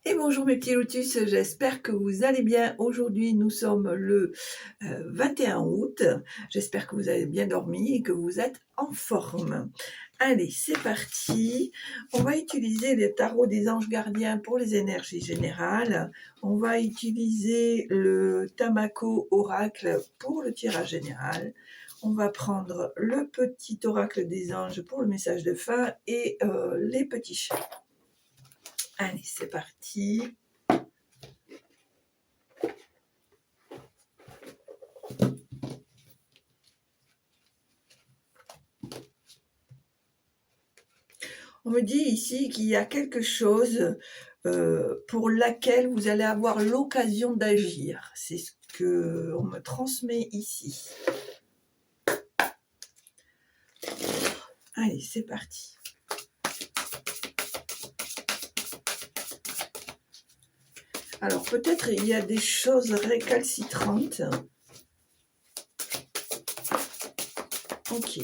Et bonjour mes petits lotus, j'espère que vous allez bien. Aujourd'hui, nous sommes le 21 août. J'espère que vous avez bien dormi et que vous êtes en forme. Allez, c'est parti. On va utiliser le tarot des anges gardiens pour les énergies générales. On va utiliser le Tamako oracle pour le tirage général. On va prendre le petit oracle des anges pour le message de fin et les petits chats. Allez, c'est parti. On me dit ici qu'il y a quelque chose pour laquelle vous allez avoir l'occasion d'agir. C'est ce qu'on me transmet ici. Allez, c'est parti. Alors, peut-être il y a des choses récalcitrantes. Ok.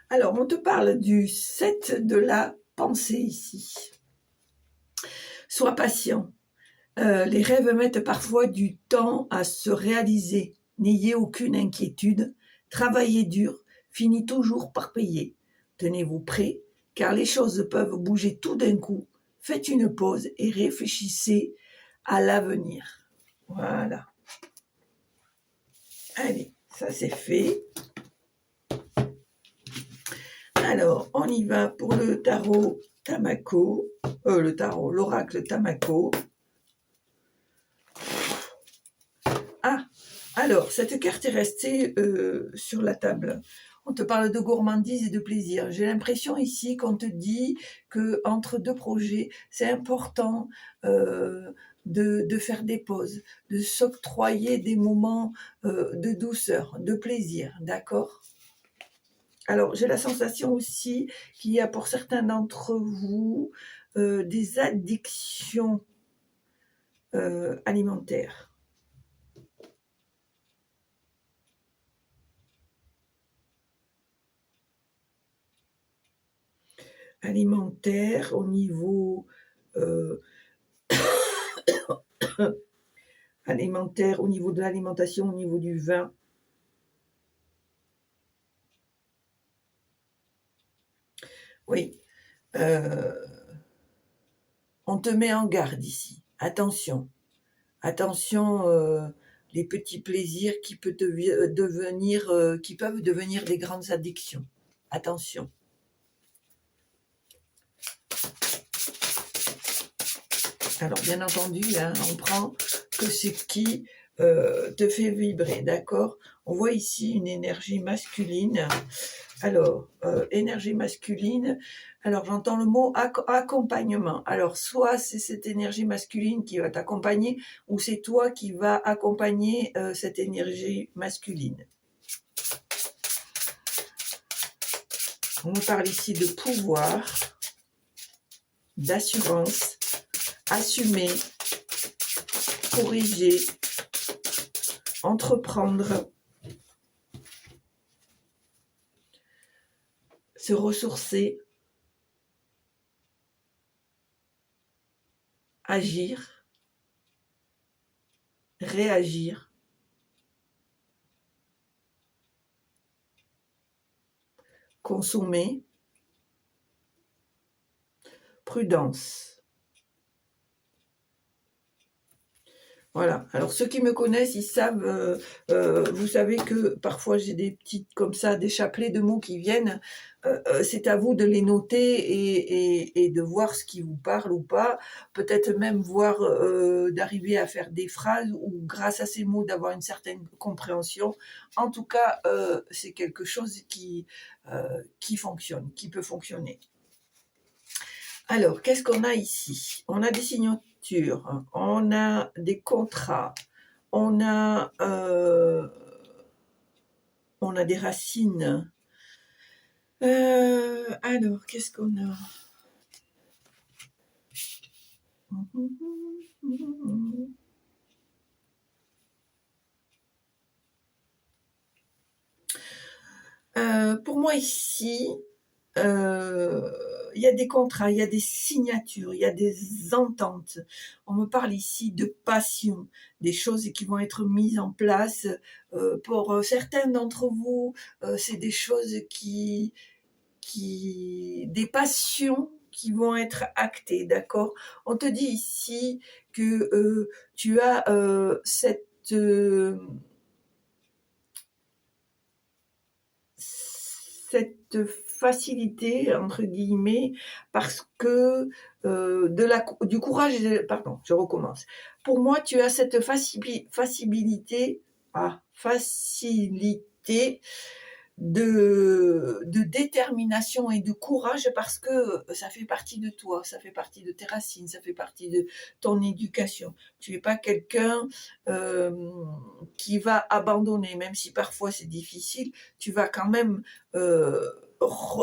Alors, on te parle du 7 de la pensée ici. Sois patient. Les rêves mettent parfois du temps à se réaliser. N'ayez aucune inquiétude. Travaillez dur, finit toujours par payer. Tenez-vous prêts, car les choses peuvent bouger tout d'un coup. Faites une pause et réfléchissez à l'avenir. Voilà. Allez, ça c'est fait. Alors, on y va pour le tarot Tamako. L'oracle Tamako. Ah, alors, cette carte est restée sur la table. On te parle de gourmandise et de plaisir. J'ai l'impression ici qu'on te dit qu'entre deux projets, c'est important de faire des pauses, de s'octroyer des moments de douceur, de plaisir, d'accord ? Alors, j'ai la sensation aussi qu'il y a pour certains d'entre vous des addictions alimentaires. Alimentaire au niveau alimentaire, au niveau de l'alimentation, au niveau du vin. Oui. On te met en garde ici. Attention. Attention, les petits plaisirs qui peuvent devenir des grandes addictions. Attention. Alors, bien entendu, hein, on prend que ce qui te fait vibrer, d'accord ? On voit ici une énergie masculine. Alors, énergie masculine, alors j'entends le mot accompagnement. Alors, soit c'est cette énergie masculine qui va t'accompagner, ou c'est toi qui vas accompagner cette énergie masculine. On me parle ici de pouvoir, d'assurance, assumer, corriger, entreprendre, se ressourcer, agir, réagir, consommer, prudence. Voilà. Alors ceux qui me connaissent, ils savent, vous savez que parfois j'ai des petites comme ça, des chapelets de mots qui viennent. C'est à vous de les noter et de voir ce qui vous parle ou pas. Peut-être même voir d'arriver à faire des phrases ou grâce à ces mots d'avoir une certaine compréhension. En tout cas, c'est quelque chose qui fonctionne, qui peut fonctionner. Alors, qu'est-ce qu'on a ici ? On a des signatures, on a des contrats, on a des racines. Alors, qu'est-ce qu'on a ? Pour moi ici, il y a des contrats, il y a des signatures, il y a des ententes. On me parle ici de passion, des choses qui vont être mises en place. Pour certains d'entre vous, c'est des choses des passions qui vont être actées, d'accord? On te dit ici que tu as cette facilité entre guillemets parce que du courage pardon, je recommence. Pour moi, tu as cette facilité de détermination et de courage parce que ça fait partie de toi, ça fait partie de tes racines, ça fait partie de ton éducation. Tu n'es pas quelqu'un qui va abandonner, même si parfois c'est difficile, tu vas quand même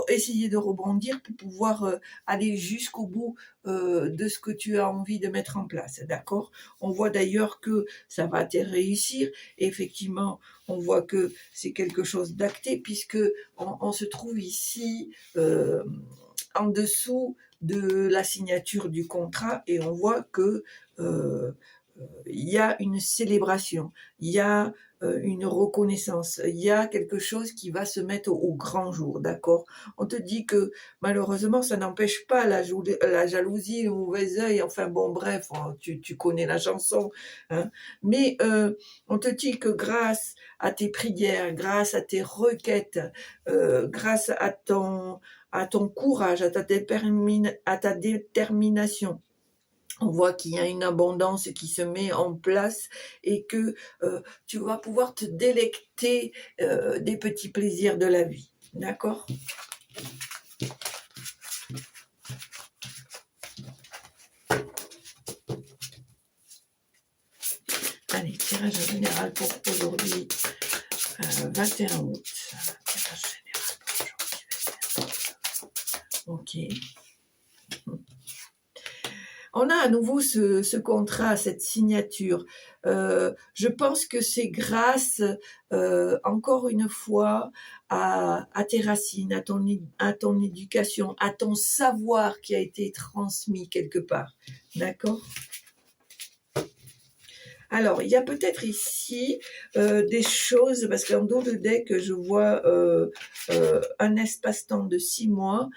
essayer de rebondir pour pouvoir aller jusqu'au bout de ce que tu as envie de mettre en place, d'accord? On voit d'ailleurs que ça va te réussir, et effectivement, on voit que c'est quelque chose d'acté, puisque on se trouve ici en dessous de la signature du contrat, et on voit que il y a une célébration, il y a une reconnaissance, il y a quelque chose qui va se mettre au grand jour, d'accord? On te dit que malheureusement, ça n'empêche pas la jalousie, le mauvais œil, enfin bon, bref, tu connais la chanson, hein? Mais on te dit que grâce à tes prières, grâce à tes requêtes, grâce à ton courage, à ta détermination, on voit qu'il y a une abondance qui se met en place et que tu vas pouvoir te délecter des petits plaisirs de la vie. D'accord ? Allez, tirage général pour aujourd'hui, 21 août. Tirage général pour aujourd'hui, 21 août. Ok. On a à nouveau ce contrat, cette signature. Je pense que c'est grâce, encore une fois, à tes racines, à ton éducation, à ton savoir qui a été transmis quelque part. D'accord ? Alors, il y a peut-être ici des choses, parce qu'en dos de deck, je vois un espace-temps de 6 mois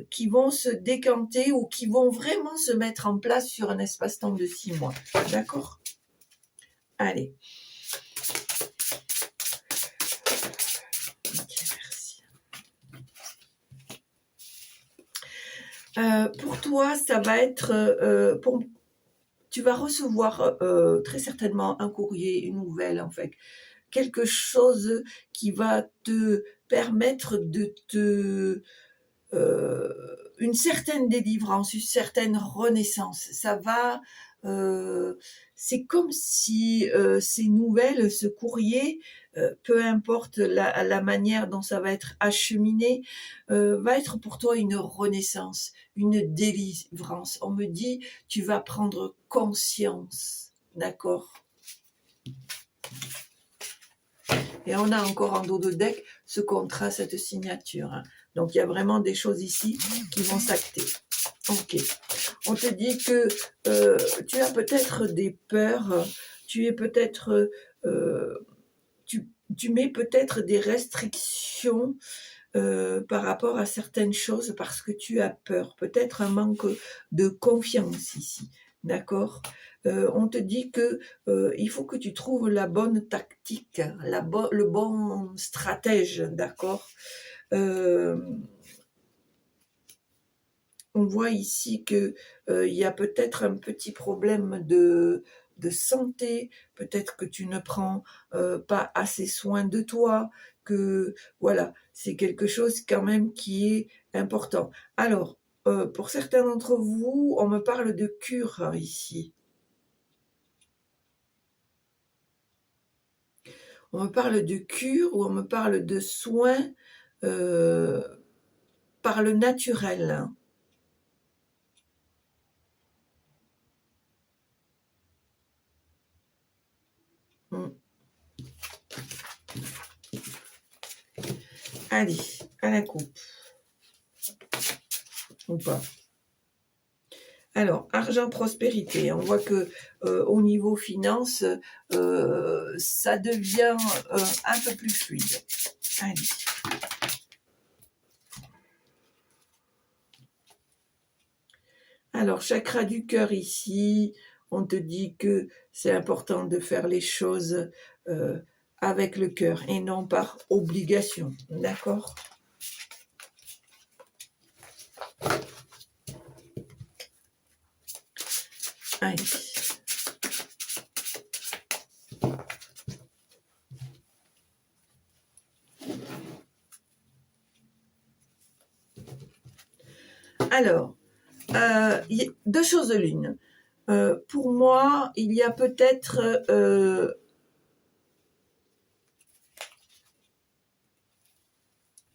qui vont se décanter ou qui vont vraiment se mettre en place sur un espace-temps de 6 mois. D'accord ? Allez. Ok, merci. Pour toi, ça va être... tu vas recevoir très certainement un courrier, une nouvelle, en fait. Quelque chose qui va te permettre de une certaine délivrance, une certaine renaissance. Ça va, c'est comme si ces nouvelles, ce courrier, peu importe la manière dont ça va être acheminé, va être pour toi une renaissance, une délivrance. On me dit, tu vas prendre conscience, d'accord ? Et on a encore en dos de deck ce contrat, cette signature, hein. Donc il y a vraiment des choses ici qui vont s'acter. Ok. On te dit que tu as peut-être des peurs, tu es peut-être, tu mets peut-être des restrictions par rapport à certaines choses parce que tu as peur. Peut-être un manque de confiance ici. D'accord ? On te dit que il faut que tu trouves la bonne tactique, le bon stratège, d'accord ? On voit ici que il y a peut-être un petit problème de santé, peut-être que tu ne prends pas assez soin de toi, que voilà, c'est quelque chose quand même qui est important. Alors, pour certains d'entre vous, on me parle de cure ici. On me parle de cure ou on me parle de soins par le naturel. Allez, à la coupe. Ou pas. Alors, argent, prospérité. On voit que au niveau finance, ça devient un peu plus fluide. Allez. Alors, chakra du cœur ici, on te dit que c'est important de faire les choses avec le cœur et non par obligation. D'accord ? Allez. Alors, deux choses de l'une. Pour moi, il y a peut-être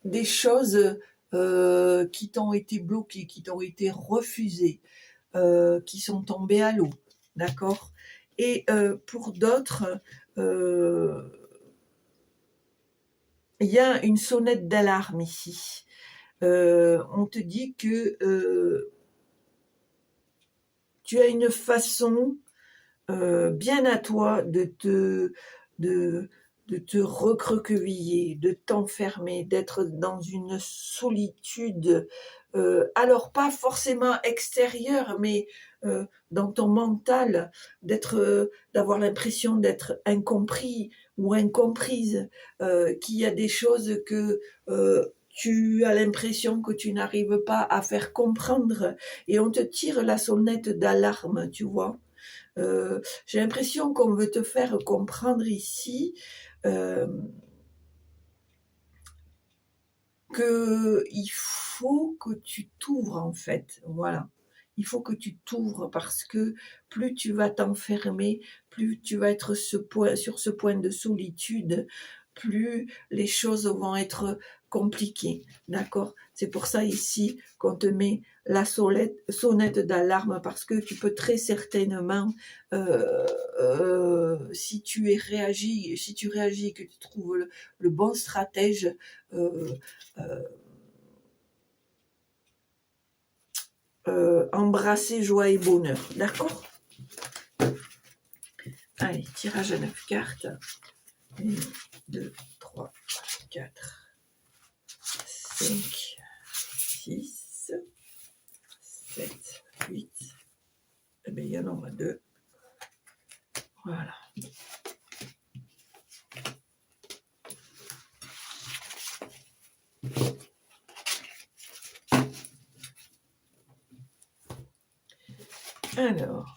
des choses qui t'ont été bloquées, qui t'ont été refusées, qui sont tombées à l'eau, d'accord ? Et pour d'autres, il y a une sonnette d'alarme ici. On te dit que tu as une façon bien à toi de te recroqueviller, de t'enfermer, d'être dans une solitude, alors pas forcément extérieure, mais dans ton mental, d'avoir l'impression d'être incompris ou incomprise, qu'il y a des choses que tu as l'impression que tu n'arrives pas à faire comprendre, et on te tire la sonnette d'alarme, tu vois. J'ai l'impression qu'on veut te faire comprendre ici qu'il faut que tu t'ouvres en fait, voilà. Il faut que tu t'ouvres parce que plus tu vas t'enfermer, plus tu vas être sur ce point de solitude, plus les choses vont être compliquées, d'accord ? C'est pour ça ici qu'on te met la sonnette d'alarme, parce que tu peux très certainement, si tu réagis, que tu trouves le bon stratège, embrasser joie et bonheur, d'accord ? Allez, tirage à 9 cartes. 1, 2, 3, 4, 5, 6, 7, 8. Eh bien, il y en aura 2. Voilà. Alors,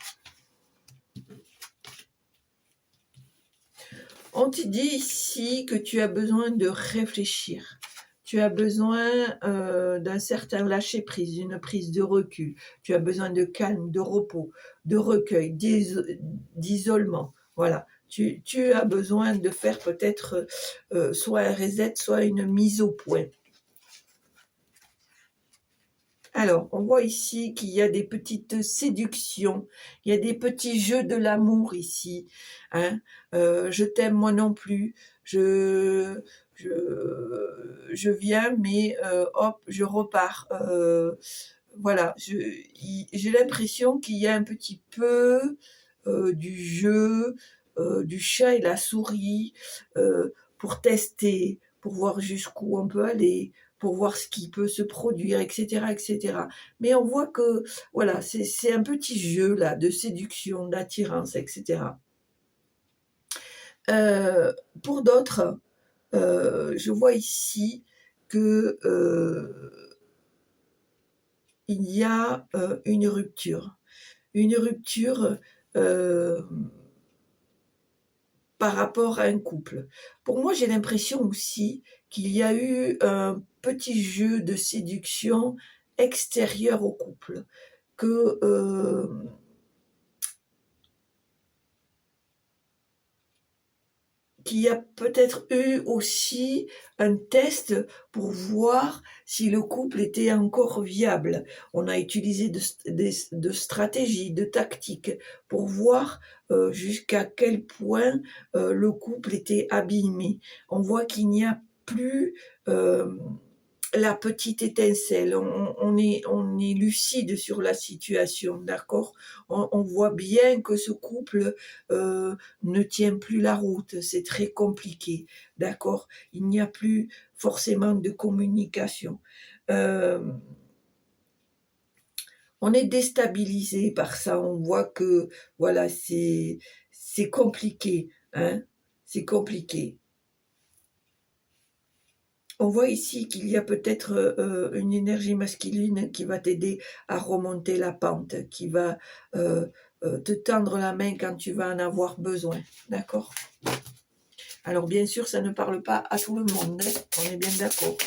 on te dit ici que tu as besoin de réfléchir. Tu as besoin d'un certain lâcher-prise, d'une prise de recul. Tu as besoin de calme, de repos, de recueil, d'isolement. Voilà. Tu as besoin de faire peut-être soit un reset, soit une mise au point. Alors, on voit ici qu'il y a des petites séductions, il y a des petits jeux de l'amour ici. Hein. Je t'aime moi non plus, je viens, mais hop, je repars. Voilà, j'ai l'impression qu'il y a un petit peu du jeu, du chat et la souris, pour tester, pour voir jusqu'où on peut aller, pour voir ce qui peut se produire, etc., etc. Mais on voit que, voilà, c'est un petit jeu, là, de séduction, d'attirance, etc. Pour d'autres, je vois ici que il y a une rupture. Une rupture par rapport à un couple. Pour moi, j'ai l'impression aussi qu'il y a eu un petit jeu de séduction extérieur au couple, que qu'il y a peut-être eu aussi un test pour voir si le couple était encore viable. On a utilisé de stratégies, de tactiques pour voir jusqu'à quel point le couple était abîmé. On voit qu'il n'y a plus la petite étincelle, on est lucide sur la situation, d'accord, on voit bien que ce couple ne tient plus la route, c'est très compliqué, d'accord, il n'y a plus forcément de communication. On est déstabilisé par ça, on voit que voilà, c'est compliqué, hein, c'est compliqué. On voit ici qu'il y a peut-être une énergie masculine qui va t'aider à remonter la pente, qui va te tendre la main quand tu vas en avoir besoin, d'accord? Alors bien sûr, ça ne parle pas à tout le monde, hein, on est bien d'accord.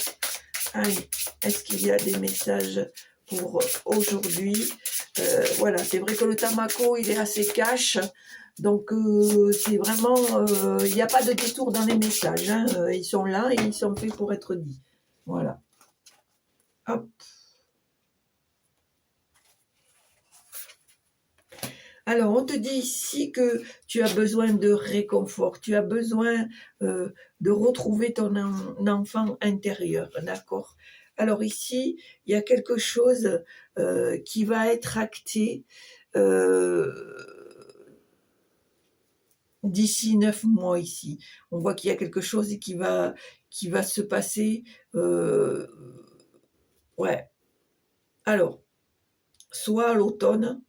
Allez, est-ce qu'il y a des messages pour aujourd'hui? Voilà, c'est vrai que le Tamako, il est assez cash, donc c'est vraiment, il n'y a pas de détour dans les messages, hein, ils sont là et ils sont faits pour être dits. Voilà. Hop. Alors, on te dit ici que tu as besoin de réconfort, tu as besoin de retrouver ton enfant intérieur, d'accord? Alors ici, il y a quelque chose qui va être acté d'ici 9 mois ici. On voit qu'il y a quelque chose qui va se passer. Ouais. Alors, soit à l'automne,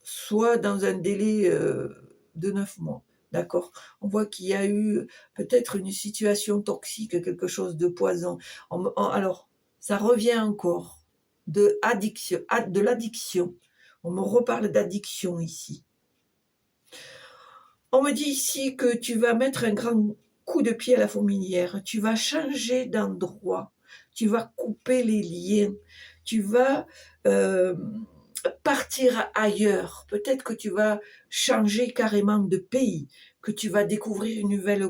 soit dans un délai de 9 mois. D'accord? On voit qu'il y a eu peut-être une situation toxique, quelque chose de poison. Alors, ça revient encore de l'addiction. On me reparle d'addiction ici. On me dit ici que tu vas mettre un grand coup de pied à la fourmilière. Tu vas changer d'endroit. Tu vas couper les liens. Tu vas partir ailleurs. Peut-être que tu vas changer carrément de pays, que tu vas découvrir une nouvelle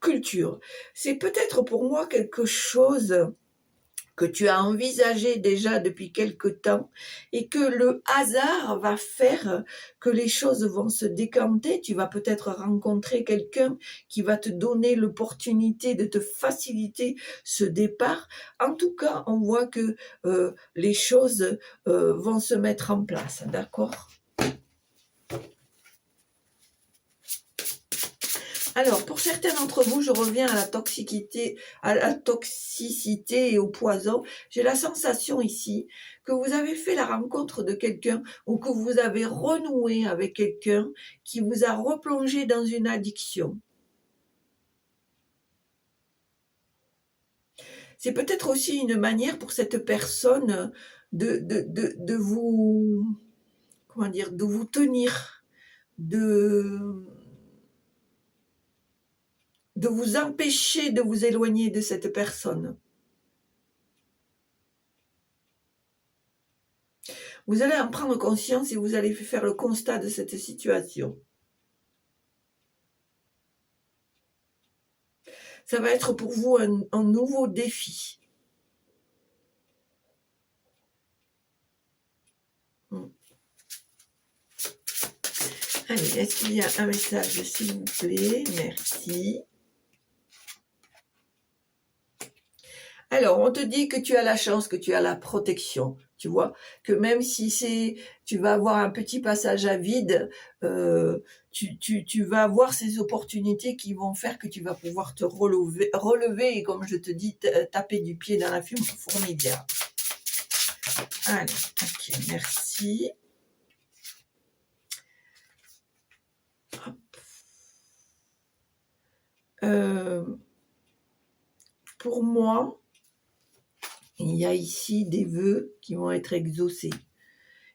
culture. C'est peut-être pour moi quelque chose que tu as envisagé déjà depuis quelque temps et que le hasard va faire que les choses vont se décanter. Tu vas peut-être rencontrer quelqu'un qui va te donner l'opportunité de te faciliter ce départ. En tout cas, on voit que les choses vont se mettre en place, d'accord ? Alors, pour certains d'entre vous, je reviens à la toxicité et au poison. J'ai la sensation ici que vous avez fait la rencontre de quelqu'un ou que vous avez renoué avec quelqu'un qui vous a replongé dans une addiction. C'est peut-être aussi une manière pour cette personne de vous, comment dire, de vous tenir, de vous empêcher de vous éloigner de cette personne. Vous allez en prendre conscience et vous allez faire le constat de cette situation. Ça va être pour vous un nouveau défi. Allez, est-ce qu'il y a un message, s'il vous plaît? Merci. Alors, on te dit que tu as la chance, que tu as la protection, tu vois, que même si tu vas avoir un petit passage à vide, tu vas avoir ces opportunités qui vont faire que tu vas pouvoir te relever et comme je te dis, taper du pied dans la fourmilière. Allez, ok, merci. Pour moi, il y a ici des vœux qui vont être exaucés.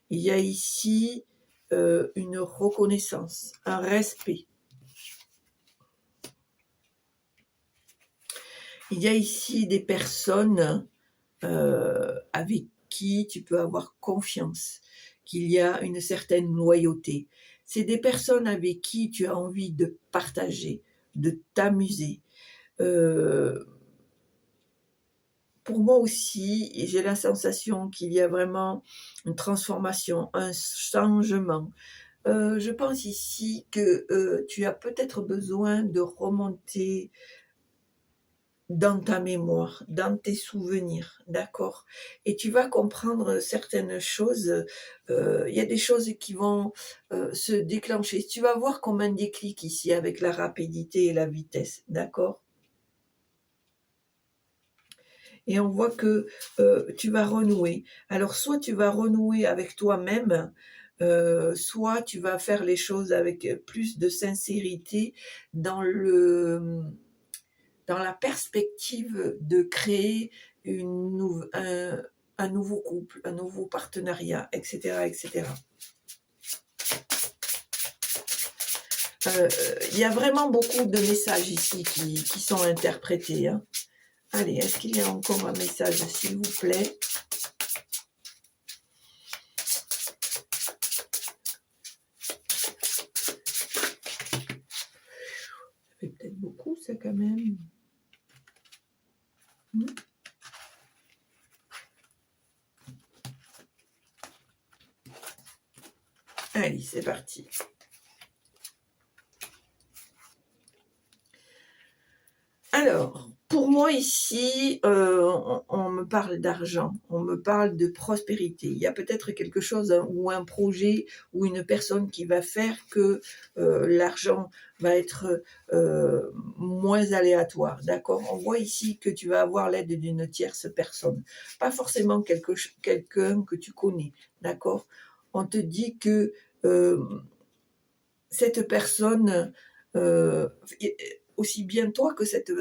Il y a ici une reconnaissance, un respect. Il y a ici des personnes avec qui tu peux avoir confiance, qu'il y a une certaine loyauté. C'est des personnes avec qui tu as envie de partager, de t'amuser. Pour moi aussi, j'ai la sensation qu'il y a vraiment une transformation, un changement. Je pense ici que tu as peut-être besoin de remonter dans ta mémoire, dans tes souvenirs, d'accord? Et tu vas comprendre certaines choses, il y a des choses qui vont, se déclencher. Tu vas voir comme un déclic ici avec la rapidité et la vitesse, d'accord? Et on voit que, tu vas renouer. Alors soit tu vas renouer avec toi-même, soit tu vas faire les choses avec, plus de sincérité dans dans la perspective de créer une nouv un nouveau couple, un nouveau partenariat, et cetera, et cetera. Il y a vraiment beaucoup de messages ici qui sont interprétés, hein. Allez, est-ce qu'il y a encore un message, s'il vous plaît? Ça fait peut-être beaucoup, ça, quand même. Allez, c'est parti. Alors, pour moi ici, on me parle d'argent, on me parle de prospérité. Il y a peut-être quelque chose ou un projet ou une personne qui va faire que l'argent va être moins aléatoire, d'accord? On voit ici que tu vas avoir l'aide d'une tierce personne, pas forcément quelqu'un que tu connais, d'accord? On te dit que cette personne, aussi bien toi que cette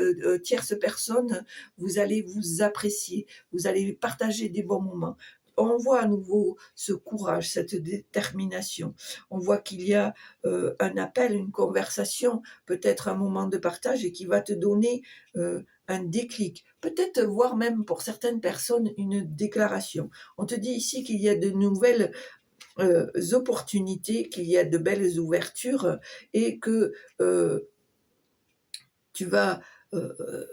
tierce personne, vous allez vous apprécier, vous allez partager des bons moments. On voit à nouveau ce courage, cette détermination. On voit qu'il y a un appel, une conversation, peut-être un moment de partage et qui va te donner un déclic. Peut-être voire même pour certaines personnes une déclaration. On te dit ici qu'il y a de nouvelles opportunités, qu'il y a de belles ouvertures et que tu vas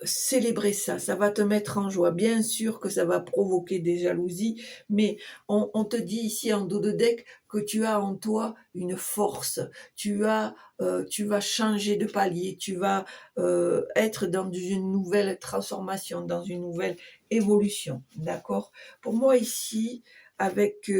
célébrer ça, ça va te mettre en joie. Bien sûr que ça va provoquer des jalousies, mais on te dit ici en dos de deck que tu as en toi une force, tu vas changer de palier, tu vas être dans une nouvelle transformation, dans une nouvelle évolution, d'accord? Pour moi ici, avec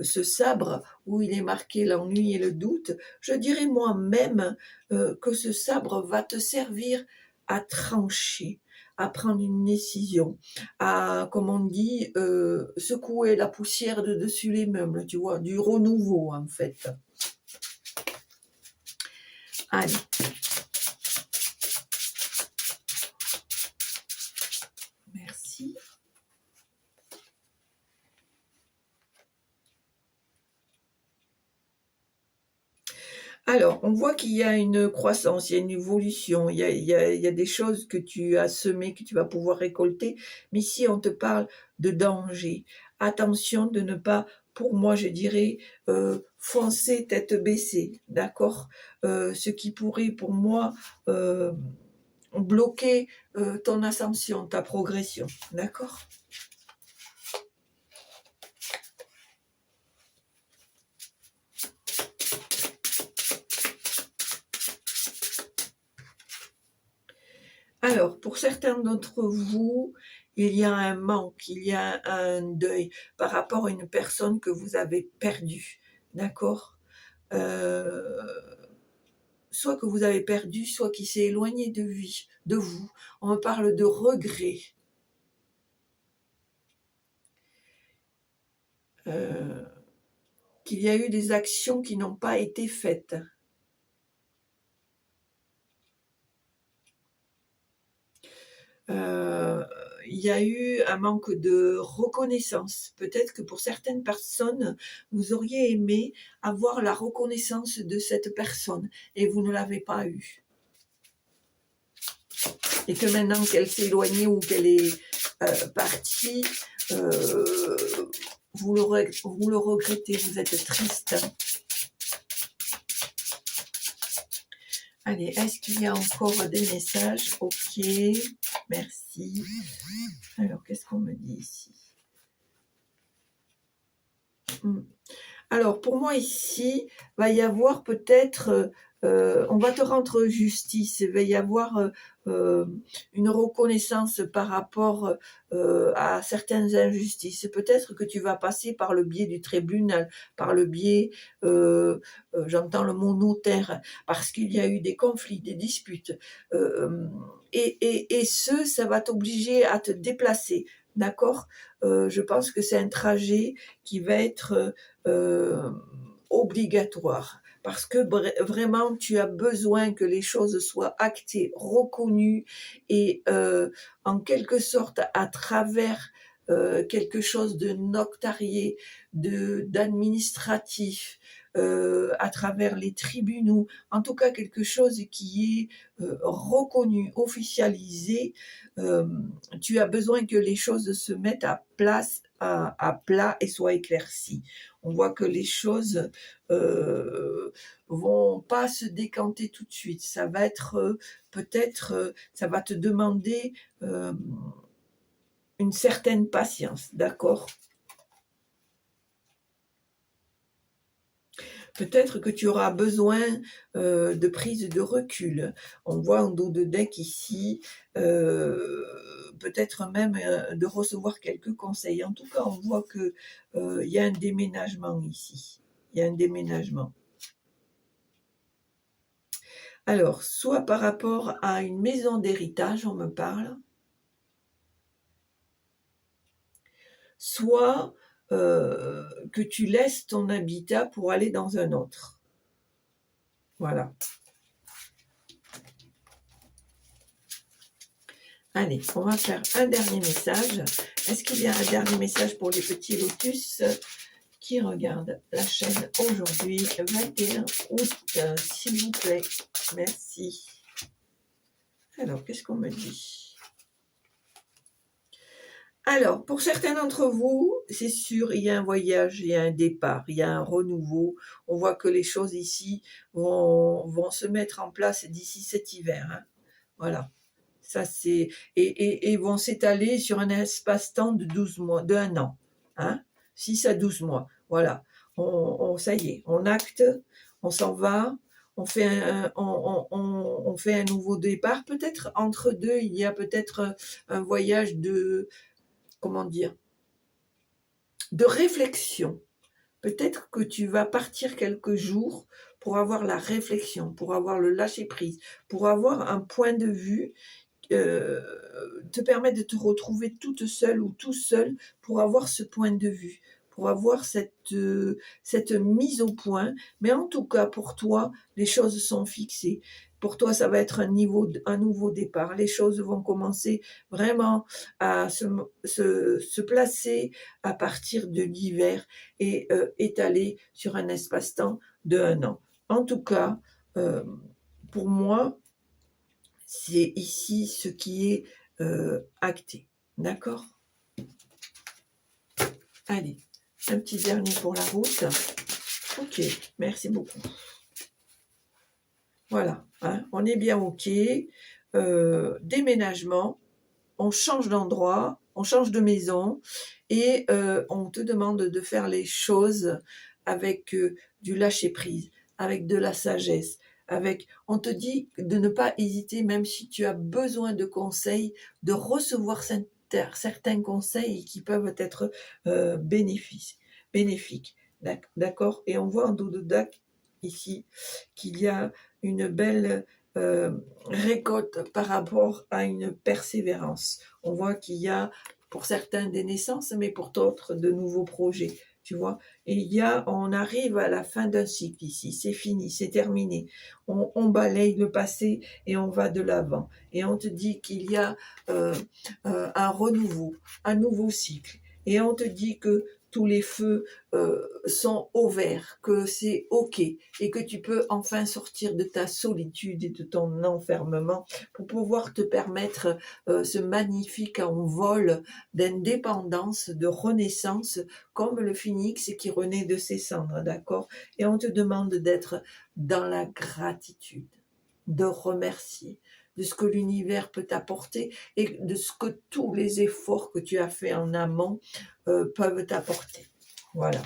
ce sabre où il est marqué l'ennui et le doute, je dirais moi-même que ce sabre va te servir à trancher, à prendre une décision, à, comme on dit, secouer la poussière de dessus les meubles, tu vois, du renouveau en fait. Allez. Merci. Alors, on voit qu'il y a une croissance, il y a une évolution, il y a des choses que tu as semées, que tu vas pouvoir récolter, mais ici on te parle de danger. Attention de ne pas, pour moi je dirais, foncer tête baissée, d'accord? Ce qui pourrait pour moi bloquer ton ascension, ta progression, d'accord? Alors, pour certains d'entre vous, il y a un manque, il y a un deuil par rapport à une personne que vous avez perdue, d'accord? Heu, Soit que vous avez perdu, soit qui s'est éloigné de vous. On me parle de regret, heu, qu'il y a eu des actions qui n'ont pas été faites. Euh, il y a eu un manque de reconnaissance. Peut-être que pour certaines personnes, vous auriez aimé avoir la reconnaissance de cette personne et vous ne l'avez pas eue. Et que maintenant qu'elle s'est éloignée ou qu'elle est partie, euh, vous le regrettez, vous êtes triste. Allez, est-ce qu'il y a encore des messages? Ok, merci. Alors, qu'est-ce qu'on me dit ici? Alors, pour moi ici, va y avoir peut-être on va te rendre justice, il va y avoir une reconnaissance par rapport à certaines injustices. Peut-être que tu vas passer par le biais du tribunal, par le biais, j'entends le mot notaire, parce qu'il y a eu des conflits, des disputes. Ça va t'obliger à te déplacer, d'accord? Je pense que c'est un trajet qui va être obligatoire. Parce que vraiment, tu as besoin que les choses soient actées, reconnues et en quelque sorte à travers quelque chose de notarié, d'administratif, à travers les tribunaux, en tout cas quelque chose qui est reconnu, officialisé. Tu as besoin que les choses se mettent à plat et soient éclaircies. On voit que les choses vont pas se décanter tout de suite. Ça va être peut-être, ça va te demander une certaine patience, d'accord? Peut-être que tu auras besoin de prise de recul. On voit en dos de deck ici, peut-être même de recevoir quelques conseils. En tout cas, on voit que il y a un déménagement ici. Il y a un déménagement. Alors, soit par rapport à une maison d'héritage, on me parle, soit que tu laisses ton habitat pour aller dans un autre. Voilà. Allez, on va faire un dernier message. Est-ce qu'il y a un dernier message pour les petits lotus qui regardent la chaîne aujourd'hui, 21 août, s'il vous plaît? Merci. Alors, qu'est-ce qu'on me dit? Alors, pour certains d'entre vous, c'est sûr, il y a un voyage, il y a un départ, il y a un renouveau. On voit que les choses ici vont se mettre en place d'ici cet hiver. Hein. Voilà. Ça, c'est et vont s'étaler sur un espace-temps de 12 mois, de 1 an. Hein, 6 à 12 mois. Voilà. Ça y est, on acte, on s'en va, on fait on fait un nouveau départ. Peut-être entre deux, il y a peut-être un voyage de, comment dire, de réflexion. Peut-être que tu vas partir quelques jours pour avoir la réflexion, pour avoir le lâcher-prise, pour avoir un point de vue, te permettre de te retrouver toute seule ou tout seul pour avoir ce point de vue, pour avoir cette mise au point. Mais en tout cas, pour toi, les choses sont fixées. Pour toi, ça va être un nouveau départ. Les choses vont commencer vraiment à se placer à partir de l'hiver et étaler sur un espace-temps de 1 an. En tout cas, pour moi, c'est ici ce qui est acté. D'accord? Allez, un petit dernier pour la route. Ok, merci beaucoup. Voilà, hein, on est bien ok. Déménagement, on change d'endroit, on change de maison et on te demande de faire les choses avec du lâcher-prise, avec de la sagesse, on te dit de ne pas hésiter, même si tu as besoin de conseils, de recevoir certains conseils qui peuvent être bénéfiques. D'accord? Et on voit en dos de deck ici qu'il y a une belle récolte par rapport à une persévérance. On voit qu'il y a pour certains des naissances, mais pour d'autres de nouveaux projets. Tu vois, et on arrive à la fin d'un cycle ici, c'est fini, c'est terminé. On balaye le passé et on va de l'avant. Et on te dit qu'il y a un renouveau, un nouveau cycle. Et on te dit que tous les feux sont au vert, que c'est ok et que tu peux enfin sortir de ta solitude et de ton enfermement pour pouvoir te permettre ce magnifique envol d'indépendance, de renaissance, comme le phénix qui renaît de ses cendres, d'accord? Et on te demande d'être dans la gratitude, de remercier de ce que l'univers peut t'apporter et de ce que tous les efforts que tu as fait en amont peuvent t'apporter. Voilà.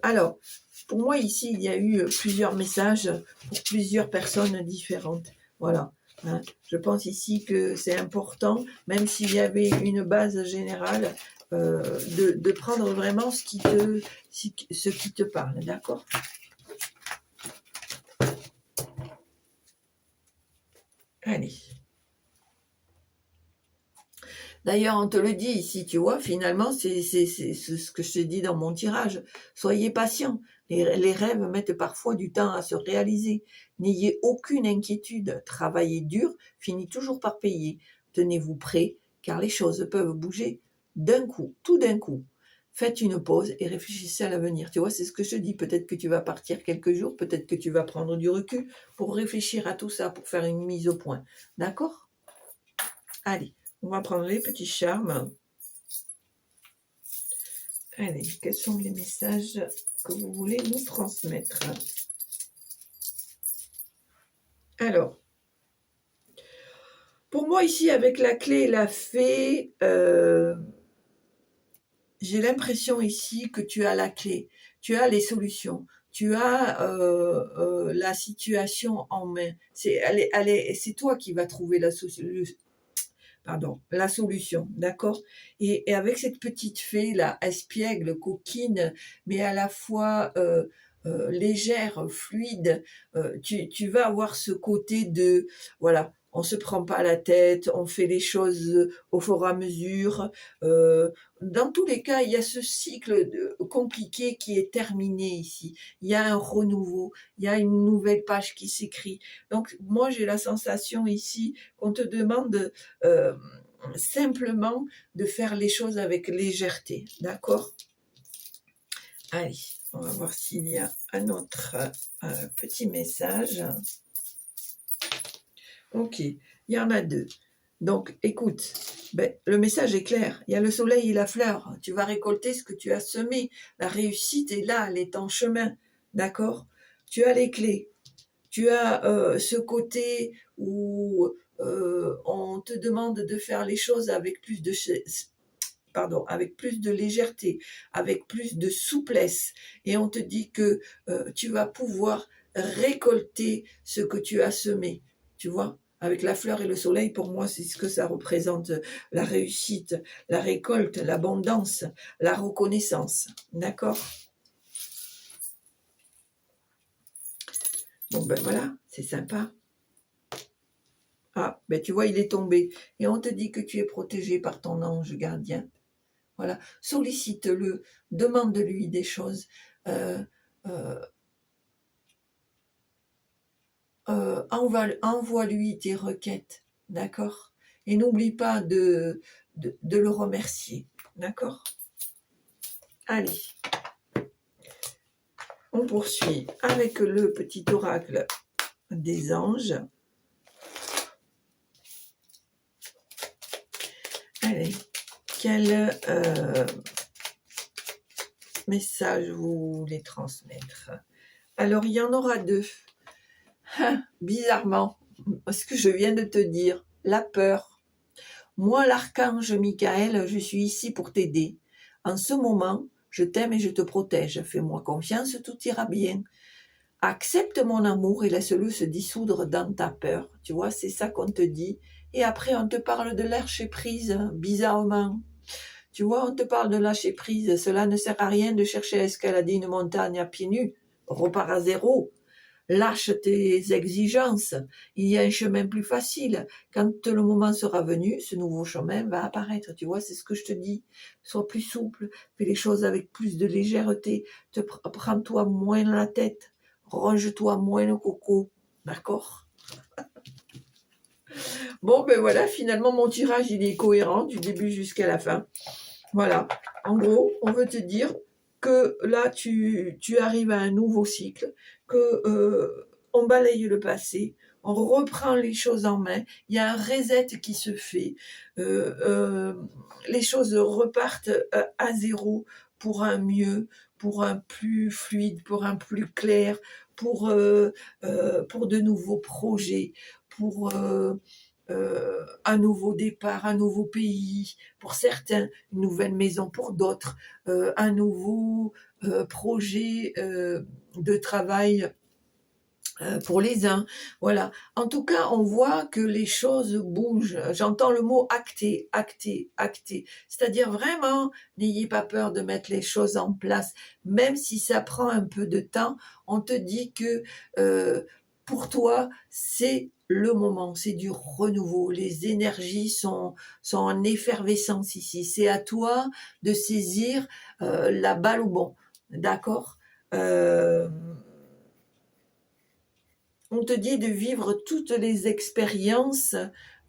Alors, pour moi, ici, il y a eu plusieurs messages pour plusieurs personnes différentes. Voilà. Hein. Je pense ici que c'est important, même s'il y avait une base générale, de prendre vraiment ce qui te parle. D'accord ? Allez. D'ailleurs, on te le dit ici, tu vois, finalement, c'est ce que je te dis dans mon tirage. Soyez patient. Les rêves mettent parfois du temps à se réaliser. N'ayez aucune inquiétude. Travaillez dur finit toujours par payer. Tenez-vous prêts, car les choses peuvent bouger d'un coup, tout d'un coup. Faites une pause et réfléchissez à l'avenir. Tu vois, c'est ce que je te dis. Peut-être que tu vas partir quelques jours, peut-être que tu vas prendre du recul pour réfléchir à tout ça, pour faire une mise au point. D'accord ? Allez. On va prendre les petits charmes. Allez, quels sont les messages que vous voulez nous transmettre? Alors, pour moi ici, avec la clé et la fée, j'ai l'impression ici que tu as la clé, tu as les solutions, tu as la situation en main. C'est toi qui vas trouver la solution, d'accord, et avec cette petite fée là, espiègle, coquine, mais à la fois légère, fluide, tu vas avoir ce côté de, voilà, on se prend pas la tête, on fait les choses au fur et à mesure. Dans tous les cas, il y a ce cycle compliqué qui est terminé ici. Il y a un renouveau, il y a une nouvelle page qui s'écrit. Donc moi j'ai la sensation ici qu'on te demande simplement de faire les choses avec légèreté, d'accord? Allez, on va voir s'il y a un autre petit message. Ok, il y en a deux. Donc, écoute, le message est clair. Il y a le soleil et la fleur. Tu vas récolter ce que tu as semé. La réussite est là, elle est en chemin. D'accord? Tu as les clés. Tu as ce côté où on te demande de faire les choses avec plus de légèreté, avec plus de souplesse. Et on te dit que tu vas pouvoir récolter ce que tu as semé. Tu vois? Avec la fleur et le soleil, pour moi, c'est ce que ça représente, la réussite, la récolte, l'abondance, la reconnaissance. D'accord? Bon, voilà, c'est sympa. Ah, tu vois, il est tombé. Et on te dit que tu es protégé par ton ange gardien. Voilà, sollicite-le, demande-lui des choses. Envoie-lui tes requêtes, d'accord? Et n'oublie pas de le remercier, d'accord? Allez, on poursuit avec le petit oracle des anges. Allez, quel message vous voulez transmettre? Alors, il y en aura deux. Bizarrement, ce que je viens de te dire, la peur. Moi, l'archange Michael, je suis ici pour t'aider. En ce moment, je t'aime et je te protège. Fais-moi confiance, tout ira bien. Accepte mon amour et laisse-le se dissoudre dans ta peur. Tu vois, c'est ça qu'on te dit. Et après, on te parle de lâcher prise, bizarrement. Tu vois, on te parle de lâcher prise. Cela ne sert à rien de chercher à escalader une montagne à pieds nus. Repars à zéro. Lâche tes exigences, il y a un chemin plus facile. Quand le moment sera venu, ce nouveau chemin va apparaître. Tu vois, c'est ce que je te dis. Sois plus souple, fais les choses avec plus de légèreté, prends-toi moins la tête, ronge-toi moins le coco. D'accord? Bon, voilà, finalement, mon tirage, il est cohérent du début jusqu'à la fin. Voilà. En gros, on veut te dire que là, tu arrives à un nouveau cycle, que on balaye le passé, on reprend les choses en main, il y a un reset qui se fait, les choses repartent à zéro pour un mieux, pour un plus fluide, pour un plus clair, pour de nouveaux projets, pour un nouveau départ, un nouveau pays pour certains, une nouvelle maison pour d'autres, un nouveau projet de travail pour les uns, voilà. En tout cas, on voit que les choses bougent. J'entends le mot acter, acter, acter. C'est-à-dire vraiment, n'ayez pas peur de mettre les choses en place, même si ça prend un peu de temps. On te dit que pour toi, c'est le moment, c'est du renouveau. Les énergies sont en effervescence ici. C'est à toi de saisir la balle au bon, d'accord. On te dit de vivre toutes les expériences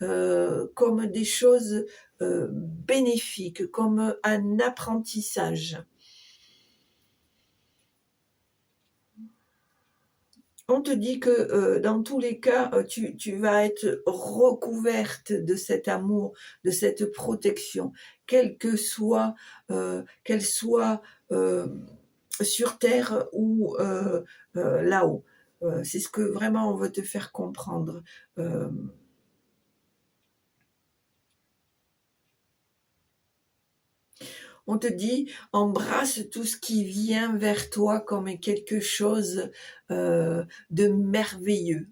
comme des choses bénéfiques, comme un apprentissage. On te dit que dans tous les cas, tu vas être recouverte de cet amour, de cette protection, qu'elle soit sur terre ou là-haut. C'est ce que vraiment on veut te faire comprendre. On te dit, embrasse tout ce qui vient vers toi comme quelque chose de merveilleux.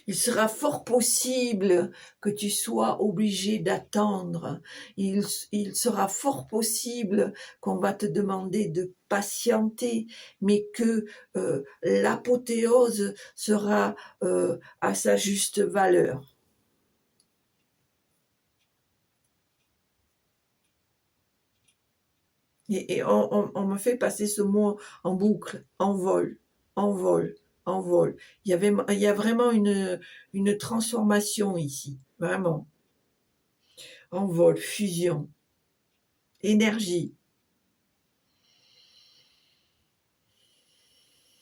Il sera fort possible que tu sois obligé d'attendre. Il sera fort possible qu'on va te demander de patienter, mais que l'apothéose sera à sa juste valeur. Et on me fait passer ce mot en boucle, envol, envol, envol. Il y a vraiment une transformation ici, vraiment. Envol, fusion, énergie,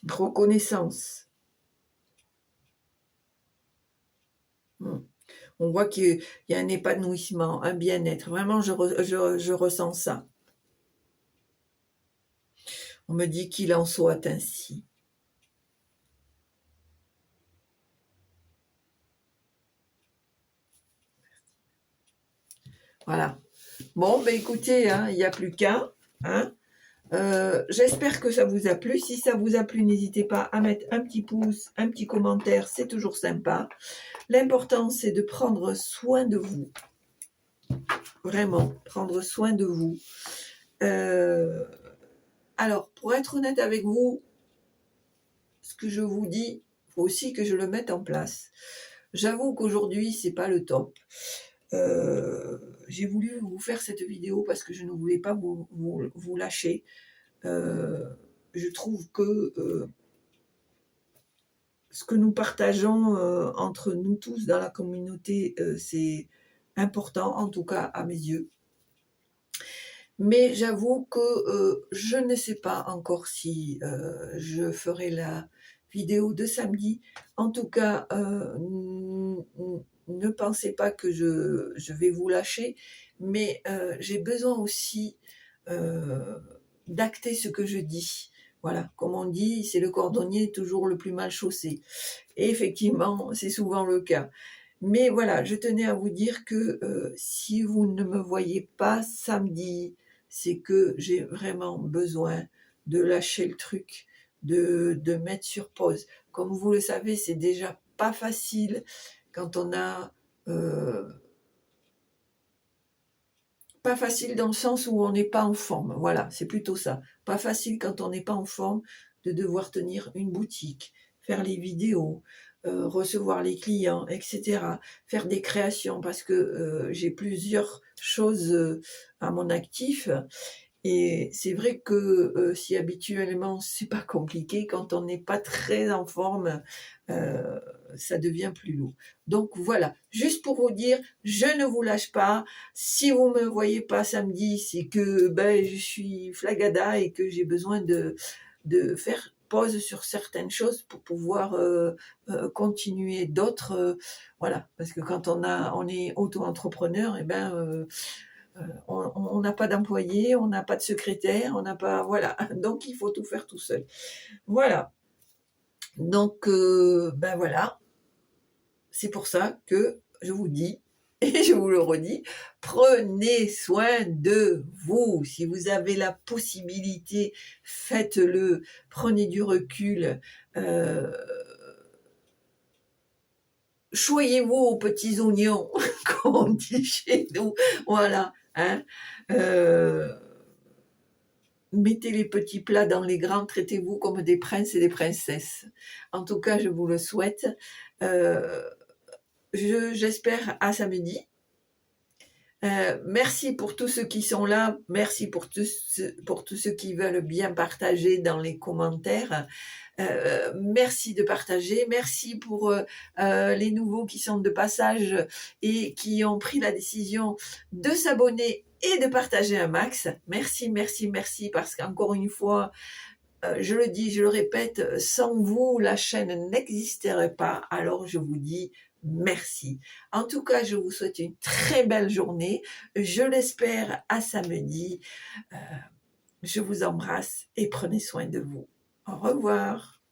reconnaissance. On voit qu'il y a un épanouissement, un bien-être. Vraiment, je ressens ça. On me dit qu'il en soit ainsi. Voilà. Bon, ben écoutez, hein, il n'y a plus qu'un. Hein. J'espère que ça vous a plu. Si ça vous a plu, n'hésitez pas à mettre un petit pouce, un petit commentaire, c'est toujours sympa. L'important, c'est de prendre soin de vous. Vraiment, prendre soin de vous. Alors, pour être honnête avec vous, ce que je vous dis, il faut aussi que je le mette en place. J'avoue qu'aujourd'hui, c'est pas le top. J'ai voulu vous faire cette vidéo parce que je ne voulais pas vous lâcher. Je trouve que ce que nous partageons entre nous tous dans la communauté, c'est important, en tout cas à mes yeux. Mais j'avoue que je ne sais pas encore si je ferai la vidéo de samedi. En tout cas, ne pensez pas que je vais vous lâcher, mais j'ai besoin aussi d'acter ce que je dis. Voilà, comme on dit, c'est le cordonnier toujours le plus mal chaussé. Et effectivement, c'est souvent le cas. Mais voilà, je tenais à vous dire que si vous ne me voyez pas samedi, c'est que j'ai vraiment besoin de lâcher le truc, de mettre sur pause. Comme vous le savez, c'est déjà pas facile quand on a... pas facile dans le sens où on n'est pas en forme. Voilà, c'est plutôt ça. Pas facile quand on n'est pas en forme de devoir tenir une boutique, faire les vidéos, recevoir les clients, etc. Faire des créations parce que j'ai plusieurs choses à mon actif. Et c'est vrai que si habituellement c'est pas compliqué, quand on n'est pas très en forme, ça devient plus lourd. Donc voilà, juste pour vous dire, je ne vous lâche pas. Si vous me voyez pas samedi, c'est que je suis flagada et que j'ai besoin de faire pause sur certaines choses pour pouvoir continuer d'autres. Voilà, parce que quand on est auto-entrepreneur, on n'a pas d'employé, on n'a pas de secrétaire, on n'a pas, voilà. Donc il faut tout faire tout seul. Voilà. Donc voilà. c'est pour ça que je vous dis, et je vous le redis, prenez soin de vous. Si vous avez la possibilité, faites-le. Prenez du recul. Choyez-vous aux petits oignons, comme on dit chez nous. Voilà. Hein. Mettez les petits plats dans les grands, traitez-vous comme des princes et des princesses. En tout cas, je vous le souhaite. J'espère à samedi. Merci pour tous ceux qui sont là. Merci pour tous ceux qui veulent bien partager dans les commentaires. Merci de partager. Merci pour les nouveaux qui sont de passage et qui ont pris la décision de s'abonner et de partager un max. Merci, merci, merci, parce qu'encore une fois, je le dis, je le répète, sans vous, la chaîne n'existerait pas. Alors je vous dis merci. En tout cas, je vous souhaite une très belle journée. Je l'espère à samedi. Je vous embrasse et prenez soin de vous. Au revoir.